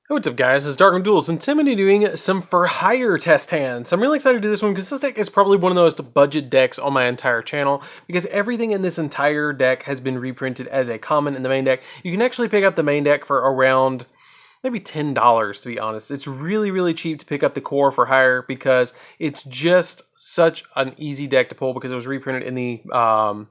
Hey, what's up, guys? It's DarkArmedDuelist, and Tim and doing some for hire test hands. I'm really excited to do this one because this deck is probably one of the most budget decks on my entire channel because everything in this entire deck has been reprinted as a common in the main deck. You can actually pick up the main deck for around maybe $10, to be honest. It's really, really cheap to pick up the core for hire because it's just such an easy deck to pull because it was reprinted in the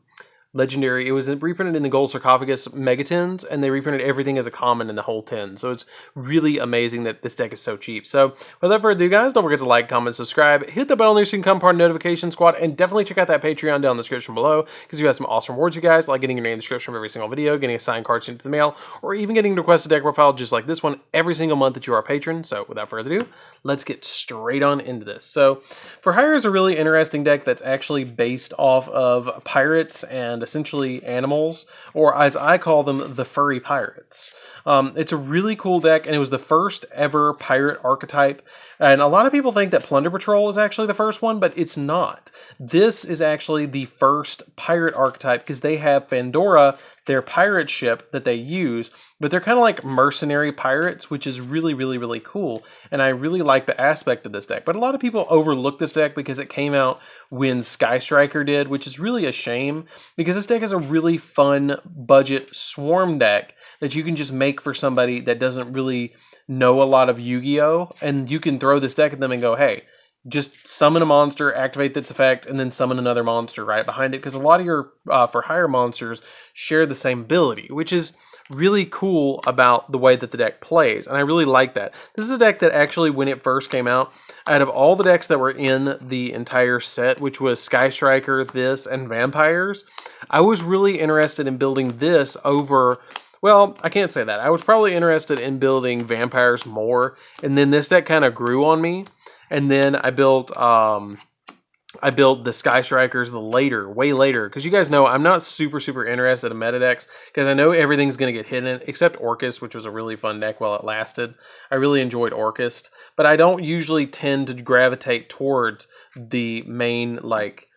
legendary. It was reprinted in the gold sarcophagus megatins, and they reprinted everything as a common in the whole 10. So it's really amazing that this deck is so cheap. So without further ado, guys, don't forget to like, comment, subscribe, hit the bell there so you can become part of the notification squad, and definitely check out that Patreon down in the description below because you have some awesome rewards, you guys, like getting your name in the description of every single video, getting a signed card sent to the mail, or even getting a requested deck profile just like this one every single month that you are a patron. So without further ado, let's get straight on into this. So for hire is a really interesting deck that's actually based off of pirates and essentially animals, or as I call them, the furry pirates. It's a really cool deck, and it was the first ever pirate archetype. And a lot of people think that Plunder Patrol is actually the first one, but it's not. This is actually the first pirate archetype because they have Pandora, their pirate ship that they use, but they're kind of like mercenary pirates, which is really, really, really cool. And I really like the aspect of this deck. But a lot of people overlook this deck because it came out when Sky Striker did, which is really a shame because this deck is a really fun budget swarm deck that you can just make for somebody that doesn't really know a lot of Yu-Gi-Oh! And you can throw this deck at them and go, hey, just summon a monster, activate this effect, and then summon another monster right behind it. Because a lot of your for hire monsters share the same ability, which is really cool about the way that the deck plays. And I really like that. This is a deck that actually, when it first came out, out of all the decks that were in the entire set, which was Sky Striker, this, and Vampires, I was really interested in building this over... Well, I can't say that. I was probably interested in building Vampires more, and then this deck kind of grew on me. And then I built the Sky Strikers way later, because you guys know I'm not super interested in meta decks, because I know everything's going to get hidden, except Orcust, which was a really fun deck while it lasted. I really enjoyed Orcust, but I don't usually tend to gravitate towards the main, like,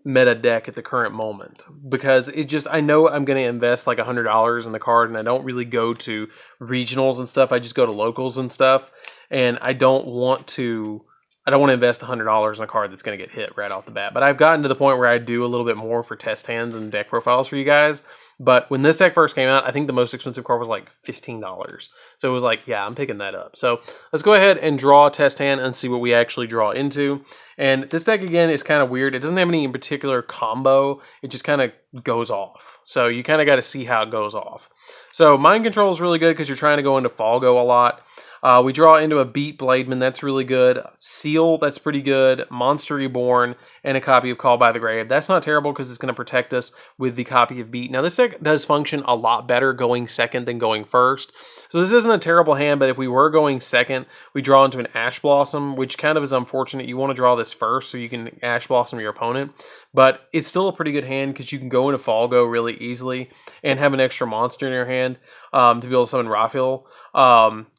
meta deck at the current moment because it just, I know I'm going to invest like $100 in the card, and I don't really go to regionals and stuff. I just go to locals and stuff, and I don't want to invest $100 in a card that's going to get hit right off the bat. But I've gotten to the point where I do a little bit more for test hands and deck profiles for you guys. But when this deck first came out, I think the most expensive card was like $15. So it was like, yeah, I'm picking that up. So let's go ahead and draw a test hand and see what we actually draw into. And this deck, again, is kind of weird. It doesn't have any in particular combo. It just kind of goes off. So you kind of got to see how it goes off. So Mind Control is really good because you're trying to go into Falgo a lot. We draw into a Beat Blademan, that's really good. Seal, that's pretty good. Monster Reborn, and a copy of Call by the Grave. That's not terrible because it's going to protect us with the copy of Beat. Now, this deck does function a lot better going second than going first. So this isn't a terrible hand, but if we were going second, we draw into an Ash Blossom, which kind of is unfortunate. You want to draw this first so you can Ash Blossom your opponent. But it's still a pretty good hand because you can go into Falgo really easily and have an extra monster in your hand to be able to summon Raphael.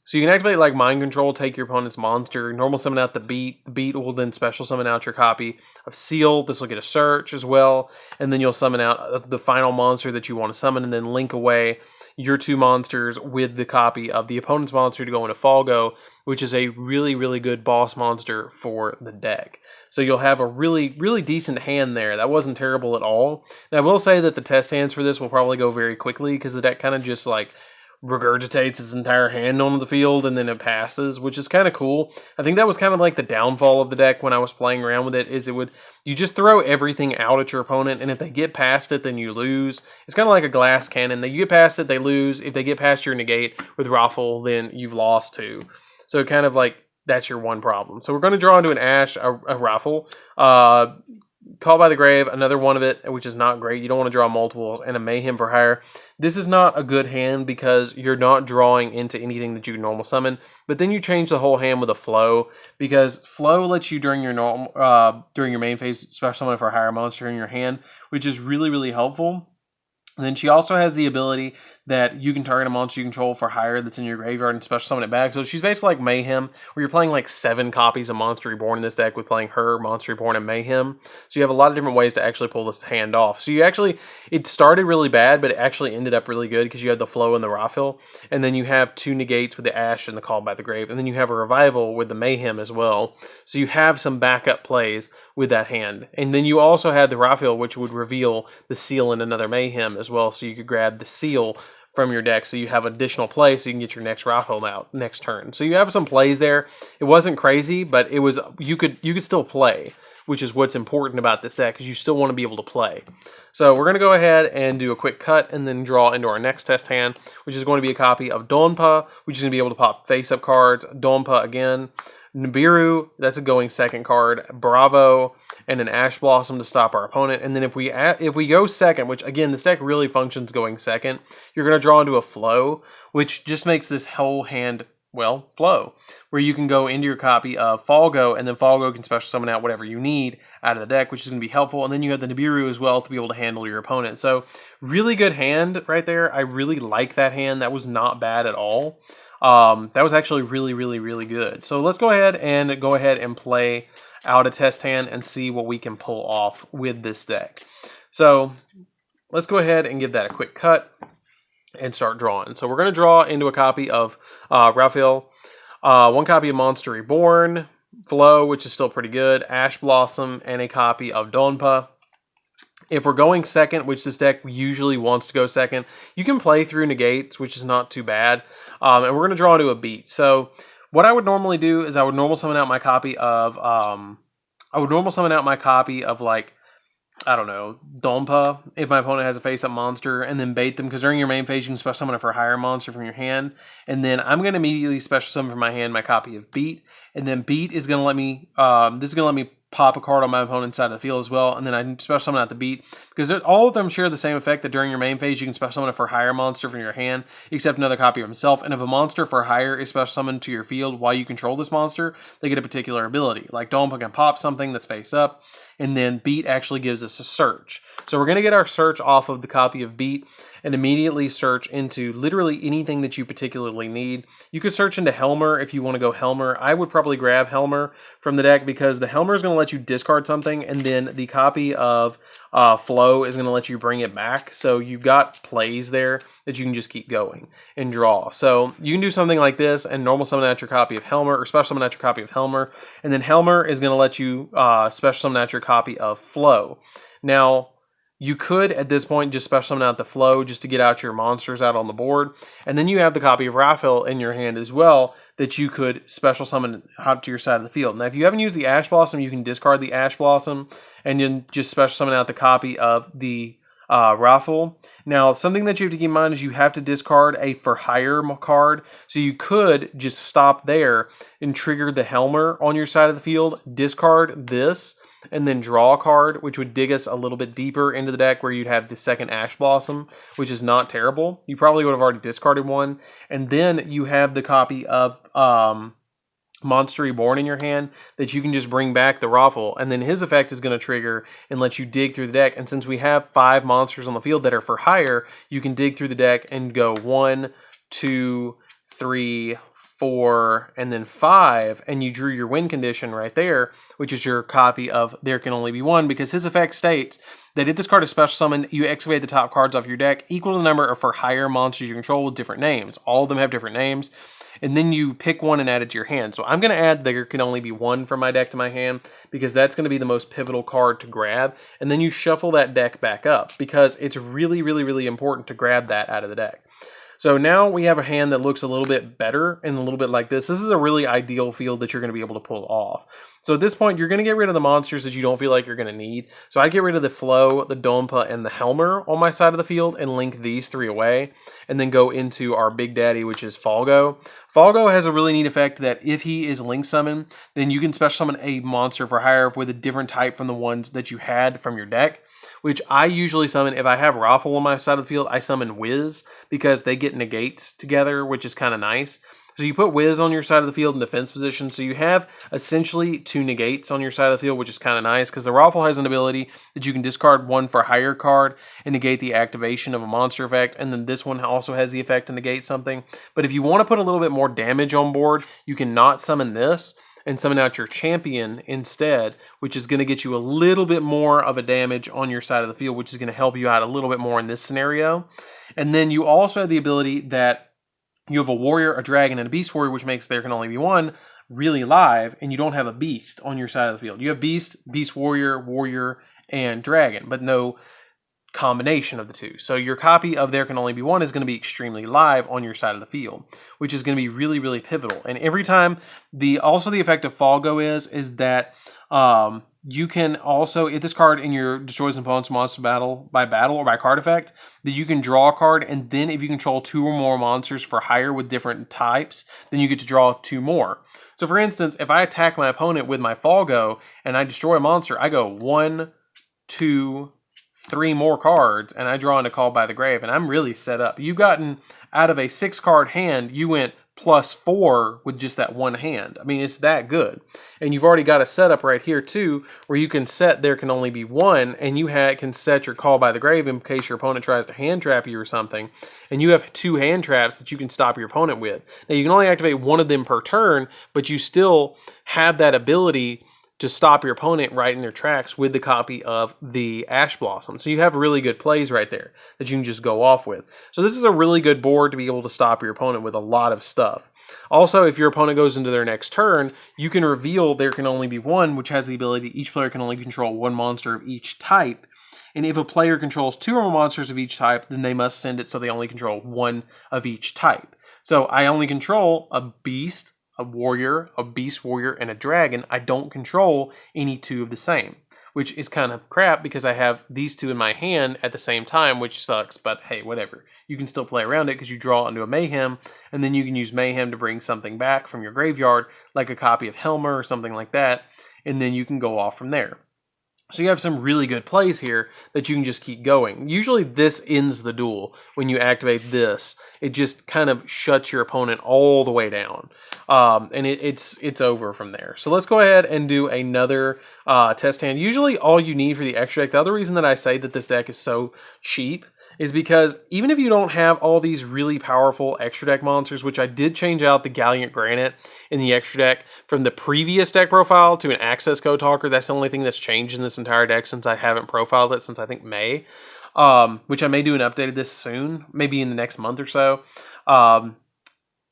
So you can activate like Mind Control, take your opponent's monster, normal summon out the Beat. The Beat will then special summon out your copy of Seal. This will get a Search as well. And then you'll summon out the final monster that you want to summon and then link away your two monsters with the copy of the opponent's monster to go into Falgo, which is a really, really good boss monster for the deck. So you'll have a really, really decent hand there. That wasn't terrible at all. And I will say that the test hands for this will probably go very quickly because the deck kind of just like regurgitates its entire hand onto the field and then it passes, which is kind of cool. I think that was kind of like the downfall of the deck when I was playing around with it, is you just throw everything out at your opponent, and if they get past it, then you lose. It's kind of like a glass cannon. You get past it, they lose. If they get past your negate with Raffle, then you've lost too. So kind of like that's your one problem. So we're going to draw into an Ash, a Raffle. Call by the Grave, another one of it, which is not great. You don't want to draw multiples, and a Mayhem for hire. This is not a good hand because you're not drawing into anything that you can normal summon, but then you change the whole hand with a Flow, because Flow lets you during your main phase special summon for a hire monster in your hand, which is really, really helpful. And then she also has the ability that you can target a monster you control for hire that's in your graveyard and special summon it back. So she's basically like Mayhem, where you're playing like 7 copies of Monster Reborn in this deck with playing her, Monster Reborn, and Mayhem. So you have a lot of different ways to actually pull this hand off. So it started really bad, but it actually ended up really good because you had the Flow and the Raphael, and then you have 2 negates with the Ash and the Call by the Grave, and then you have a Revival with the Mayhem as well. So you have some backup plays with that hand. And then you also had the Raphael, which would reveal the Seal and another Mayhem as well, so you could grab the Seal from your deck, so you have additional play so you can get your next Raphael out next turn. So you have some plays there. It wasn't crazy, but it was you could still play, which is what's important about this deck, because you still want to be able to play. So we're going to go ahead and do a quick cut and then draw into our next test hand, which is going to be a copy of Donpa, which is going to be able to pop face-up cards. Donpa again. Nibiru, that's a going second card. Bravo, and an Ash Blossom to stop our opponent. And then if we go second, which again, this deck really functions going second, you're going to draw into a Flow, which just makes this whole hand, well, flow, where you can go into your copy of Falgo, and then Falgo can special summon out whatever you need out of the deck, which is going to be helpful. And then you have the Nibiru as well to be able to handle your opponent. So really good hand right there. I really like that hand. That was not bad at all. That was actually really, really, really good. So let's go ahead and play out a test hand and see what we can pull off with this deck. So let's go ahead and give that a quick cut and start drawing. So we're going to draw into a copy of Raphael, 1 copy of Monster Reborn, Flow, which is still pretty good, Ash Blossom, and a copy of Donpa. If we're going second, which this deck usually wants to go second, you can play through negates, which is not too bad. And we're going to draw into a beat. So what I would normally do is I would normal summon out my copy of like, I don't know, Donpa, if my opponent has a face-up monster, and then bait them, because during your main phase you can special summon a for hire monster from your hand, and then I'm going to immediately special summon from my hand my copy of Beat, and then Beat is going to let me, this is going to let me pop a card on my opponent's side of the field as well, and then I can special summon out the Beat, because all of them share the same effect that during your main phase you can special summon a for hire monster from your hand, except another copy of himself, and if a monster for hire is special summoned to your field while you control this monster, they get a particular ability. Like Donpa can pop something that's face up, and then Beat actually gives us a search. So we're going to get our search off of the copy of Beat and immediately search into literally anything that you particularly need. You could search into Helmer if you want to go Helmer. I would probably grab Helmer from the deck, because the Helmer is going to let you discard something, and then the copy of Flow is going to let you bring it back. So you've got plays there that you can just keep going and draw. So you can do something like this and normal summon out your copy of Helmer, or special summon out your copy of Helmer, and then Helmer is going to let you special summon out your copy of Flow. Now, you could, at this point, just special summon out the Flow just to get out your monsters out on the board. And then you have the copy of Raphael in your hand as well that you could special summon out to your side of the field. Now, if you haven't used the Ash Blossom, you can discard the Ash Blossom and then just special summon out the copy of the Raphael. Now, something that you have to keep in mind is you have to discard a for hire card. So you could just stop there and trigger the Helmer on your side of the field, discard this, and then draw a card, which would dig us a little bit deeper into the deck where you'd have the second Ash Blossom, which is not terrible. You probably would have already discarded one. And then you have the copy of Monster Reborn in your hand that you can just bring back the Raphael, and then his effect is going to trigger and let you dig through the deck. And since we have 5 monsters on the field that are for hire, you can dig through the deck and go 1, 2, 3, 4, and then 5, and you drew your win condition right there, which is your copy of There Can Only Be One, because his effect states that if this card is special summoned, you excavate the top cards off your deck equal to the number of for hire monsters you control with different names. All of them have different names, and then you pick one and add it to your hand. So I'm going to add There Can Only Be One from my deck to my hand, because that's going to be the most pivotal card to grab, and then you shuffle that deck back up, because it's really, really, really important to grab that out of the deck. So now we have a hand that looks a little bit better and a little bit like this. This is a really ideal field that you're going to be able to pull off. So at this point, you're going to get rid of the monsters that you don't feel like you're going to need. So I get rid of the Flow, the Donpa, and the Helmer on my side of the field and link these 3 away. And then go into our Big Daddy, which is Falgo. Falgo has a really neat effect that if he is link summoned, then you can special summon a monster for hire with a different type from the ones that you had from your deck. Which I usually summon, if I have Raphael on my side of the field, I summon Wiz, because they get negates together, which is kind of nice. So you put Wiz on your side of the field in defense position, so you have essentially 2 negates on your side of the field, which is kind of nice, because the Raffle has an ability that you can discard 1 for higher card and negate the activation of a monster effect, and then this one also has the effect to negate something. But if you want to put a little bit more damage on board, you can not summon this, and summon out your champion instead, which is going to get you a little bit more of a damage on your side of the field, which is going to help you out a little bit more in this scenario. And then you also have the ability that you have a warrior, a dragon, and a beast warrior, which makes there can only be one really live, and you don't have a beast on your side of the field. You have beast, beast warrior, warrior, and dragon, but no combination of the two. So your copy of there can only be one is going to be extremely live on your side of the field, which is going to be really, really pivotal. And every time the effect of Falgo is that you can also, if this card in your destroys an opponent's monster battle or by card effect, that you can draw a card, and then if you control 2 or more monsters for hire with different types, then you get to draw 2 more. So for instance, if I attack my opponent with my Falgo and I destroy a monster, I go 1, 2, 3 more cards, and I draw into Call by the Grave, and I'm really set up. You've gotten out of a 6-card hand, you went +4 with just that one hand. I mean, it's that good. And you've already got a setup right here too, where you can set there can only be one, and you can set your Call by the Grave in case your opponent tries to hand trap you or something, and you have 2 hand traps that you can stop your opponent with. Now you can only activate one of them per turn, but you still have that ability to stop your opponent right in their tracks with the copy of the Ash Blossom. So you have really good plays right there that you can just go off with. So this is a really good board to be able to stop your opponent with a lot of stuff. Also, if your opponent goes into their next turn, you can reveal there can only be one, which has the ability each player can only control 1 monster of each type. And if a player controls 2 or more monsters of each type, then they must send it so they only control 1 of each type. So I only control a beast, a warrior, a beast warrior, and a dragon. I don't control any 2 of the same, which is kind of crap because I have these 2 in my hand at the same time, which sucks, but hey, whatever. You can still play around it because you draw into a Mayhem, and then you can use Mayhem to bring something back from your graveyard, like a copy of Helmer or something like that, and then you can go off from there. So you have some really good plays here that you can just keep going. Usually this ends the duel when you activate this. It just kind of shuts your opponent all the way down. And it's over from there. So let's go ahead and do another test hand. Usually all you need for the extra deck, the other reason that I say that this deck is so cheap is because even if you don't have all these really powerful extra deck monsters, which I did change out the Gallant Granite in the extra deck from the previous deck profile to an Access Code Talker. That's the only thing that's changed in this entire deck since I haven't profiled it since I think May, which I may do an update of this soon, maybe in the next month or so.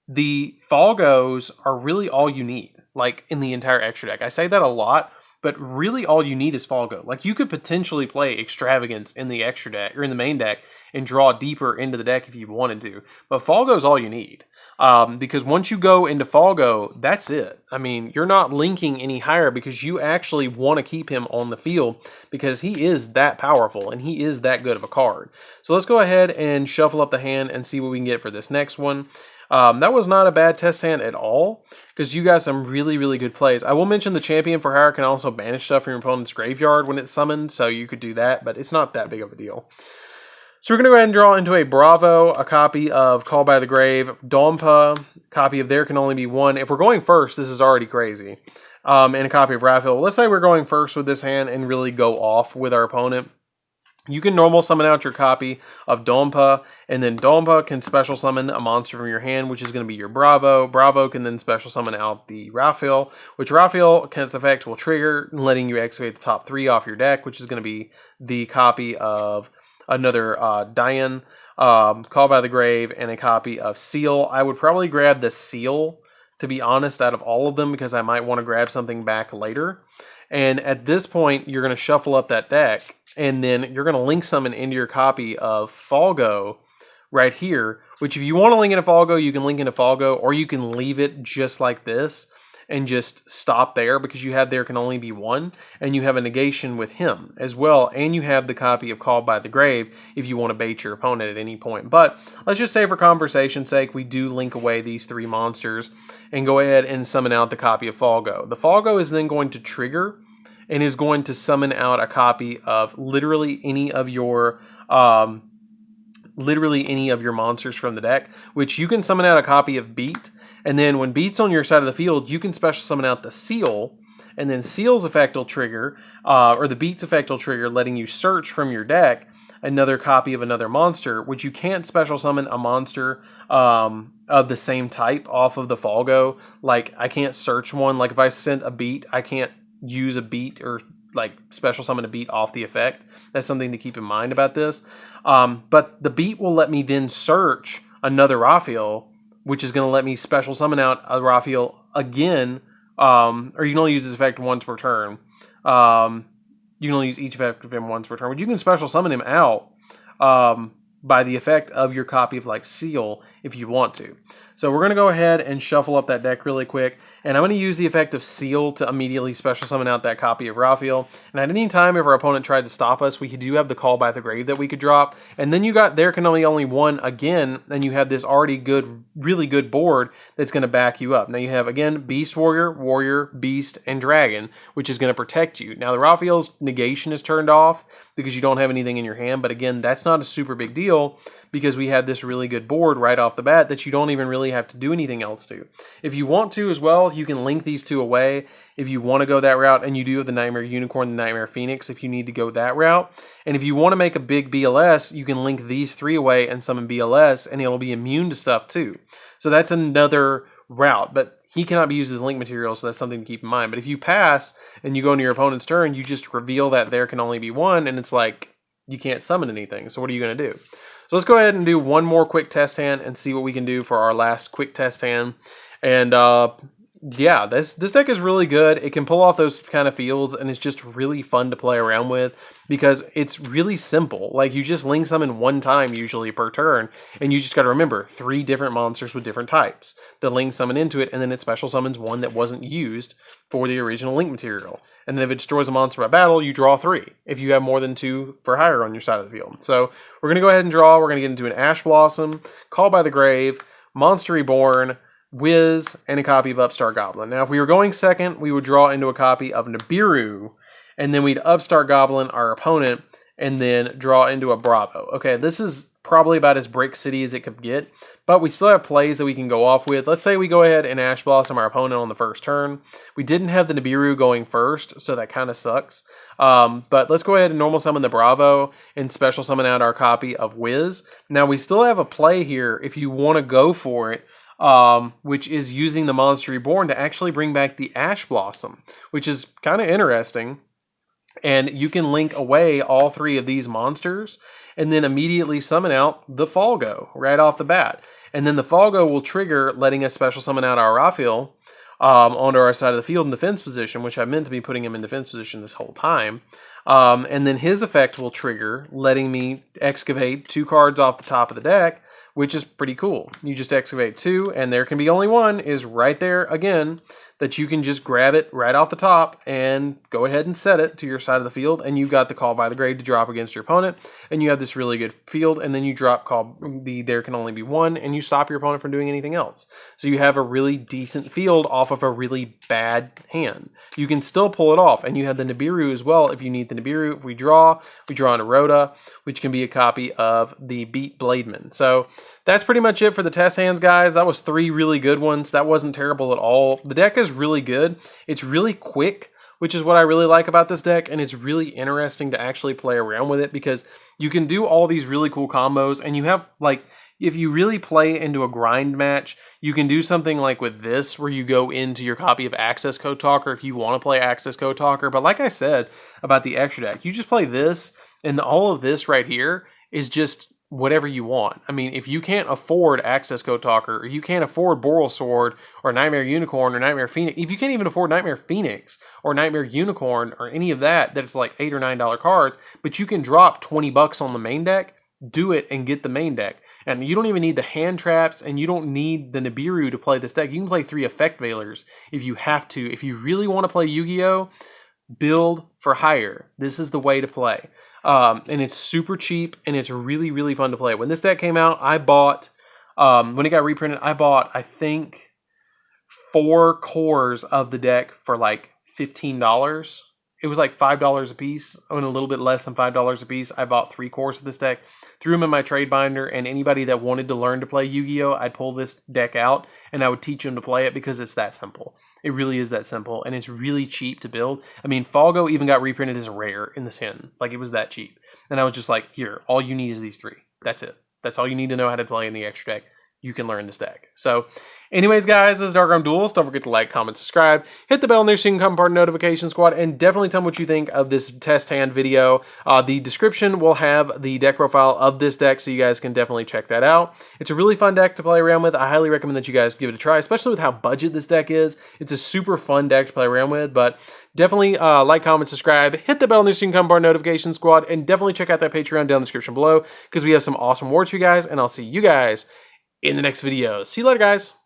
The Falgos are really all you need, like in the entire extra deck. I say that a lot, but really all you need is Falgo. Like you could potentially play Extravagance in the extra deck or in the main deck and draw deeper into the deck if you wanted to. But Falgo is all you need. Because once you go into Falgo, that's it. I mean, you're not linking any higher because you actually want to keep him on the field because he is that powerful and he is that good of a card. So let's go ahead and shuffle up the hand and see what we can get for this next one. That was not a bad test hand at all, because you got some really, really good plays. I will mention the Champion for Hire can also banish stuff from your opponent's graveyard when it's summoned, so you could do that, but it's not that big of a deal. So we're going to go ahead and draw into a Bravo, a copy of Call by the Grave, Dompa, copy of There Can Only Be One. If we're going first, this is already crazy. And a copy of Raphael. Let's say we're going first with this hand and really go off with our opponent. You can normal summon out your copy of Dompa, and then Dompa can special summon a monster from your hand, which is going to be your Bravo. Bravo can then special summon out the Raphael, which Raphael, its effect will trigger, letting you excavate the top 3 off your deck, which is going to be the copy of another Dian, Call by the Grave, and a copy of Seal. I would probably grab the Seal, to be honest, out of all of them, because I might want to grab something back later. And at this point, you're going to shuffle up that deck, and then you're going to link summon into your copy of Falgo right here, which if you want to link into Falgo, you can link into Falgo, or you can leave it just like this and just stop there, because you have There Can Only Be One, and you have a negation with him as well, and you have the copy of Called by the Grave if you want to bait your opponent at any point. But let's just say for conversation's sake, we do link away these 3 monsters and go ahead and summon out the copy of Falgo. The Falgo is then going to trigger and is going to summon out a copy of literally any of your monsters from the deck, which you can summon out a copy of Beat, And then when Beat's on your side of the field, you can special summon out the Seal, and then Seal's effect will trigger, or the Beat's effect will trigger, letting you search from your deck another copy of another monster, which you can't special summon a monster of the same type off of the Falgo. Like, I can't search one. Like, if I sent a Beat, I can't use a Beat or like special summon a Beat off the effect. That's something to keep in mind about this. But the Beat will let me then search another Raphael, which is going to let me special summon out a Raphael again, or you can only use this effect once per turn. You can only use each effect of him once per turn, but you can special summon him out by the effect of your copy of like Seal if you want to. So we're going to go ahead and shuffle up that deck really quick, and I'm going to use the effect of Seal to immediately special summon out that copy of Raphael. And at any time, if our opponent tried to stop us, we do have the Call by the Grave that we could drop. And then you got There Can Only One again, and you have this already good, really good board that's going to back you up. Now you have, again, Beast Warrior, Warrior, Beast, and Dragon, which is going to protect you. Now the Raphael's negation is turned off because you don't have anything in your hand, but again, that's not a super big deal because we have this really good board right off the bat that you don't even really have to do anything else to. If you want to as well, you can link these two away if you want to go that route, and you do have the Nightmare Unicorn and the Nightmare Phoenix if you need to go that route. And if you want to make a big BLS, you can link these three away and summon BLS, and it'll be immune to stuff too. So that's another route, but he cannot be used as link material, so that's something to keep in mind. But if you pass and you go into your opponent's turn, you just reveal that There Can Only Be One, and it's like, you can't summon anything. So what are you going to do? So let's go ahead and do one more quick test hand and see what we can do for our last quick test hand. And yeah, this deck is really good. It can pull off those kind of fields, and it's just really fun to play around with because it's really simple. Like, you just link summon one time usually per turn, and you just got to remember 3 different monsters with different types that link summon into it, and then it special summons one that wasn't used for the original link material. And then if it destroys a monster by battle, you draw 3 if you have more than 2 for higher on your side of the field. So we're going to go ahead and draw. We're going to get into an Ash Blossom, Call by the Grave, Monster Reborn, Wiz, and a copy of Upstart Goblin. Now, if we were going second, we would draw into a copy of Nibiru, and then we'd Upstart Goblin our opponent, and then draw into a Bravo. Okay, this is probably about as Brick City as it could get, but we still have plays that we can go off with. Let's say we go ahead and Ash Blossom our opponent on the first turn. We didn't have the Nibiru going first, so that kind of sucks. But let's go ahead and normal summon the Bravo and special summon out our copy of Wiz. Now, we still have a play here if you want to go for it, which is using the Monster Reborn to actually bring back the Ash Blossom, which is kind of interesting. And you can link away all 3 of these monsters and then immediately summon out the Falgo right off the bat. And then the Falgo will trigger letting us special summon out our Raphael onto our side of the field in defense position, which I meant to be putting him in defense position this whole time. And then his effect will trigger letting me excavate 2 cards off the top of the deck, which is pretty cool. You just excavate 2, and There Can Be Only One is right there again, that you can just grab it right off the top and go ahead and set it to your side of the field, and you've got the Call by the Grave to drop against your opponent, and you have this really good field, and then you drop There Can Only Be One, and you stop your opponent from doing anything else. So you have a really decent field off of a really bad hand. You can still pull it off, and you have the Nibiru as well if you need the Nibiru. If we draw into Rhoda, which can be a copy of the Beat Blademan. So that's pretty much it for the test hands, guys. That was 3 really good ones. That wasn't terrible at all. The deck is really good. It's really quick, which is what I really like about this deck, and it's really interesting to actually play around with it because you can do all these really cool combos, and you have, like, if you really play into a grind match, you can do something like with this, where you go into your copy of Access Code Talker if you want to play Access Code Talker. But like I said about the extra deck, you just play this, and all of this right here is just whatever you want. I mean, if you can't afford Access Code Talker, or you can't afford Boral Sword, or Nightmare Unicorn, or Nightmare Phoenix, if you can't even afford Nightmare Phoenix, or Nightmare Unicorn, or any of that's like $8 or $9 cards, but you can drop $20 on the main deck, do it and get the main deck. And you don't even need the hand traps, and you don't need the Nibiru to play this deck. You can play 3 Effect Veilers if you have to. If you really want to play Yu-Gi-Oh!, build for hire. This is the way to play. And it's super cheap, and it's really, really fun to play. When this deck came out, I bought, when it got reprinted, I bought, I think, 4 cores of the deck for like $15. it was like $5 a piece, and a little bit less than $5 a piece. I bought 3 cores of this deck, threw them in my trade binder, and anybody that wanted to learn to play Yu-Gi-Oh, I'd pull this deck out and I would teach them to play it because it's that simple. It really is that simple, and it's really cheap to build. I mean, Falgo even got reprinted as a rare in the tin. Like, it was that cheap. And I was just like, here, all you need is these 3. That's it. That's all you need to know how to play in the extra deck. You can learn this deck. So, anyways, guys, this is DarkArmedDuelist. Don't forget to like, comment, subscribe. Hit the bell on there so you can become part of the notification squad. And definitely tell me what you think of this test hand video. The description will have the deck profile of this deck, so you guys can definitely check that out. It's a really fun deck to play around with. I highly recommend that you guys give it a try, especially with how budget this deck is. It's a super fun deck to play around with, but definitely like, comment, subscribe, hit the bell on there so you can become part of the notification squad, and definitely check out that Patreon down in the description below because we have some awesome rewards for you guys, and I'll see you guys in the next video. See you later, guys.